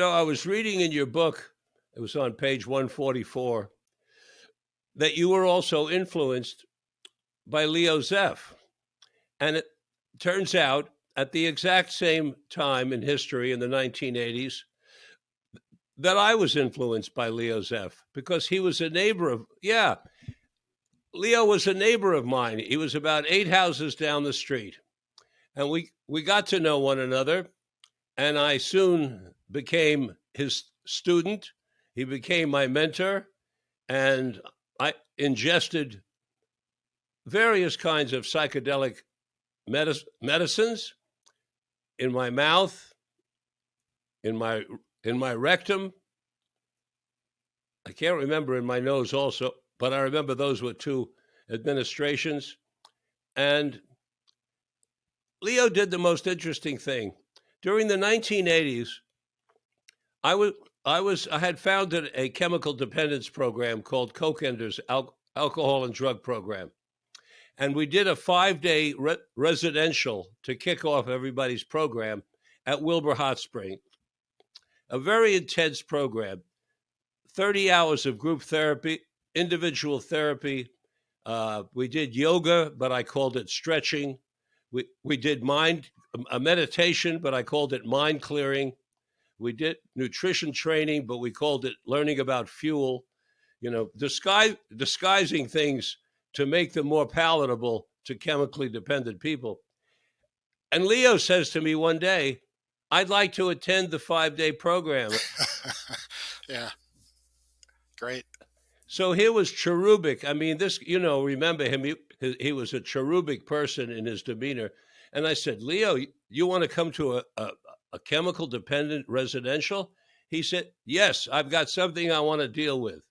I was reading in your book, it was on page 144, that you were also influenced by Leo Zeff. And it turns out at the exact same time in history in the 1980s that I was influenced by Leo Zeff because he was a neighbor of, yeah, Leo was a neighbor of mine. He was about 8 houses down the street. And we got to know one another. And I soon became his student. He became my mentor. And I ingested various kinds of psychedelic medicines in my mouth, in my rectum. I can't remember in my nose also, but I remember those were 2 administrations. And Leo did the most interesting thing. During the 1980s, I had founded a chemical dependence program called Cokenders, alcohol and drug program. And we did a 5-day residential to kick off everybody's program at Wilbur Hot Spring. A very intense program, 30 hours of group therapy, individual therapy. We did yoga, but I called it stretching. We did a meditation, but I called it mind clearing. We did nutrition training, but we called it learning about fuel. Disguising things to make them more palatable to chemically dependent people. And Leo says to me one day, I'd like to attend the 5-day program. Yeah, great. So here was cherubic. I mean, remember him, he was a cherubic person in his demeanor. And I said, Leo, you want to come to a chemical dependent residential? He said, yes, I've got something I want to deal with.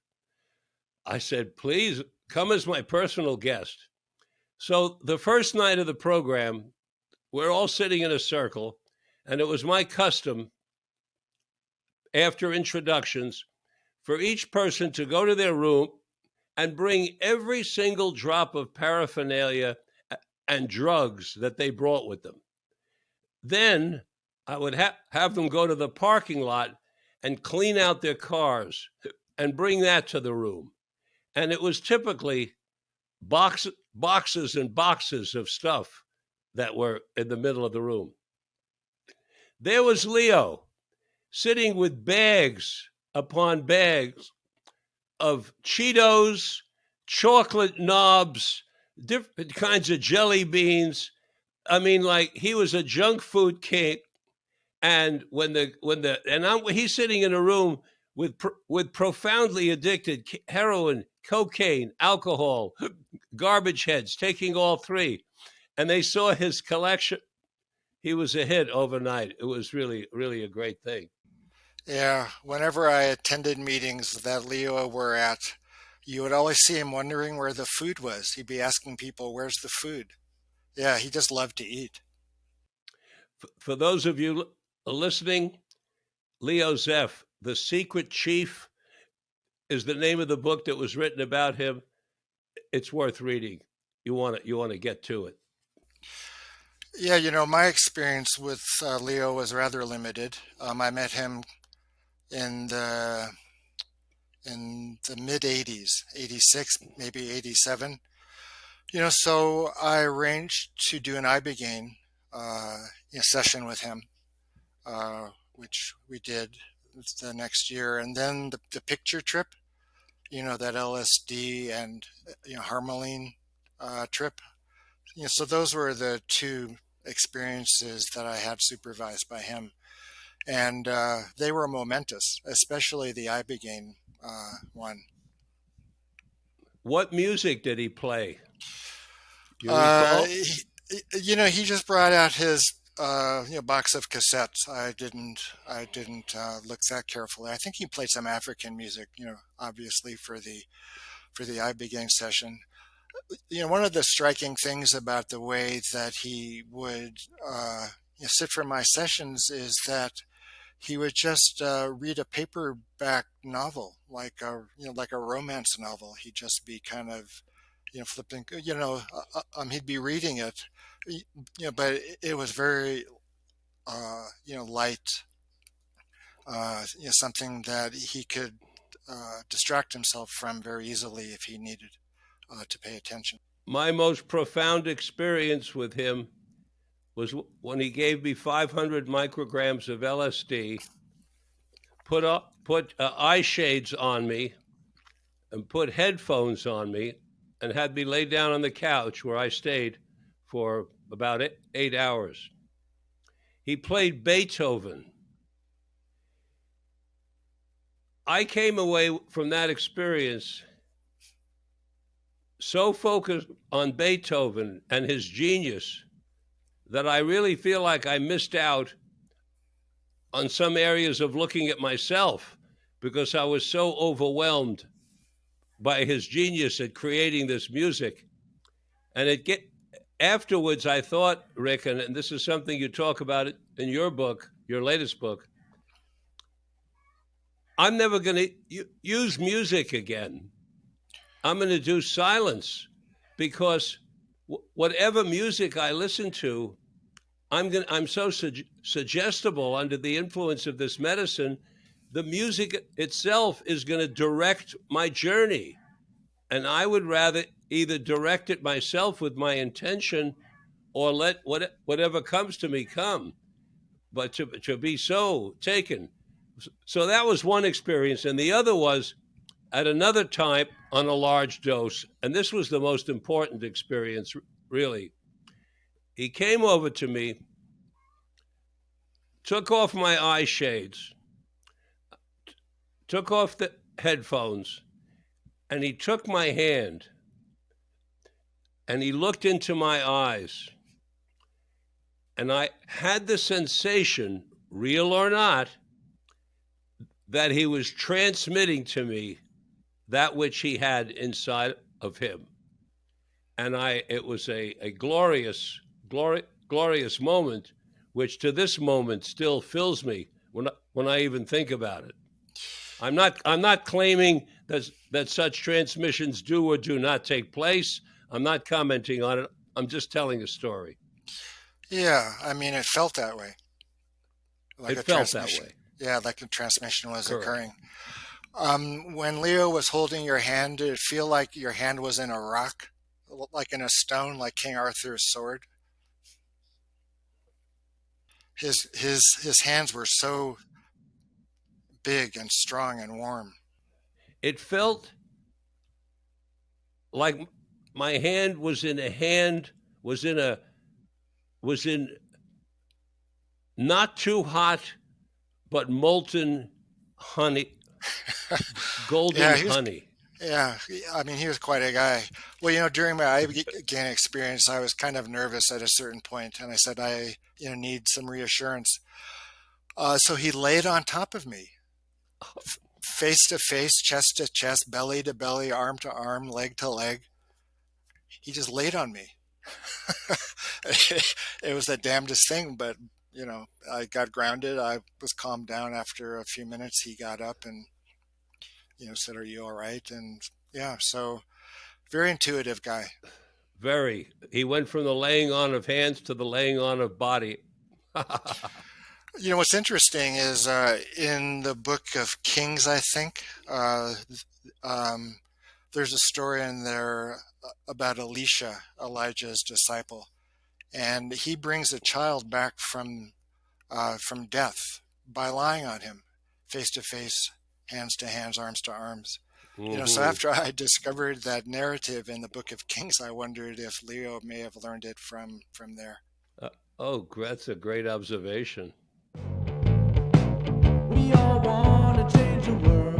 I said, please come as my personal guest. So the first night of the program, we're all sitting in a circle, and it was my custom, after introductions, for each person to go to their room and bring every single drop of paraphernalia and drugs that they brought with them. Then I would have them go to the parking lot and clean out their cars and bring that to the room. And it was typically boxes and boxes of stuff that were in the middle of the room. There was Leo sitting with bags upon bags of Cheetos, chocolate knobs, different kinds of jelly beans. I mean, like he was a junk food king. And he's sitting in a room with profoundly addicted heroin, cocaine, alcohol, garbage heads, taking all 3. And they saw his collection. He was a hit overnight. It was really, really a great thing. Yeah, whenever I attended meetings that Leo were at, you would always see him wondering where the food was. He'd be asking people, where's the food? Yeah, he just loved to eat. For those of you listening, Leo Zeff, The Secret Chief, is the name of the book that was written about him. It's worth reading. You want to get to it. Yeah, my experience with Leo was rather limited. I met him in the mid 80s, 86, maybe 87. So I arranged to do an ibogaine session with him, which we did the next year, and then the picture trip, that LSD and Harmaline trip. So those were the 2 experiences that I had supervised by him, and they were momentous, especially the ibogaine one. What music did he play? Do you recall? He just brought out his box of cassettes. I didn't look that carefully. I think he played some African music, obviously for the ibogaine session. One of the striking things about the way that he would sit for my sessions is that he would just read a paperback novel, like a romance novel. He'd just be kind of flipping. He'd be reading it, but it was very light, something that he could distract himself from very easily if he needed to pay attention. My most profound experience with him was when he gave me 500 micrograms of LSD, put eye shades on me, and put headphones on me, and had me lay down on the couch where I stayed for about 8 hours. He played Beethoven. I came away from that experience so focused on Beethoven and his genius that I really feel like I missed out on some areas of looking at myself because I was so overwhelmed by his genius at creating this music. And afterwards, I thought, Rick, and this is something you talk about in your book, your latest book, I'm never going to use music again. I'm going to do silence, because whatever music I listen to, I'm so suggestible under the influence of this medicine. The music itself is going to direct my journey. And I would rather either direct it myself with my intention or let whatever comes to me come. But to be so taken. So that was one experience. And the other was at another time on a large dose. And this was the most important experience, really. He came over to me, took off my eye shades, took off the headphones, and he took my hand and he looked into my eyes. And I had the sensation, real or not, that he was transmitting to me that which he had inside of him. And it was a glorious moment, which to this moment still fills me when I even think about it. I'm not claiming that such transmissions do or do not take place. I'm not commenting on it. I'm just telling a story. Yeah, I mean, it felt that way. It felt that way. Yeah, like the transmission was Correct. occurring. When Leo was holding your hand, did it feel like your hand was in a rock, like in a stone, like King Arthur's sword? His hands were so big and strong and warm. It felt like my hand was in not too hot, but molten honey, golden honey. Yeah, I mean, he was quite a guy. Well, during my Ibogaine experience, I was kind of nervous at a certain point, and I said, I need some reassurance. So he laid on top of me, face to face, chest to chest, belly to belly, arm to arm, leg to leg. He just laid on me. It was the damnedest thing, but I got grounded. I was calmed down after a few minutes. He got up and said, "Are you all right?" And yeah, so very intuitive guy. Very. He went from the laying on of hands to the laying on of body. What's interesting is in the Book of Kings, I think, there's a story in there about Elisha, Elijah's disciple, and he brings a child back from death by lying on him, face to face, hands to hands, arms to arms. Mm-hmm. So after I discovered that narrative in the Book of Kings, I wondered if Leo may have learned it from there. That's a great observation. We all want to change the world.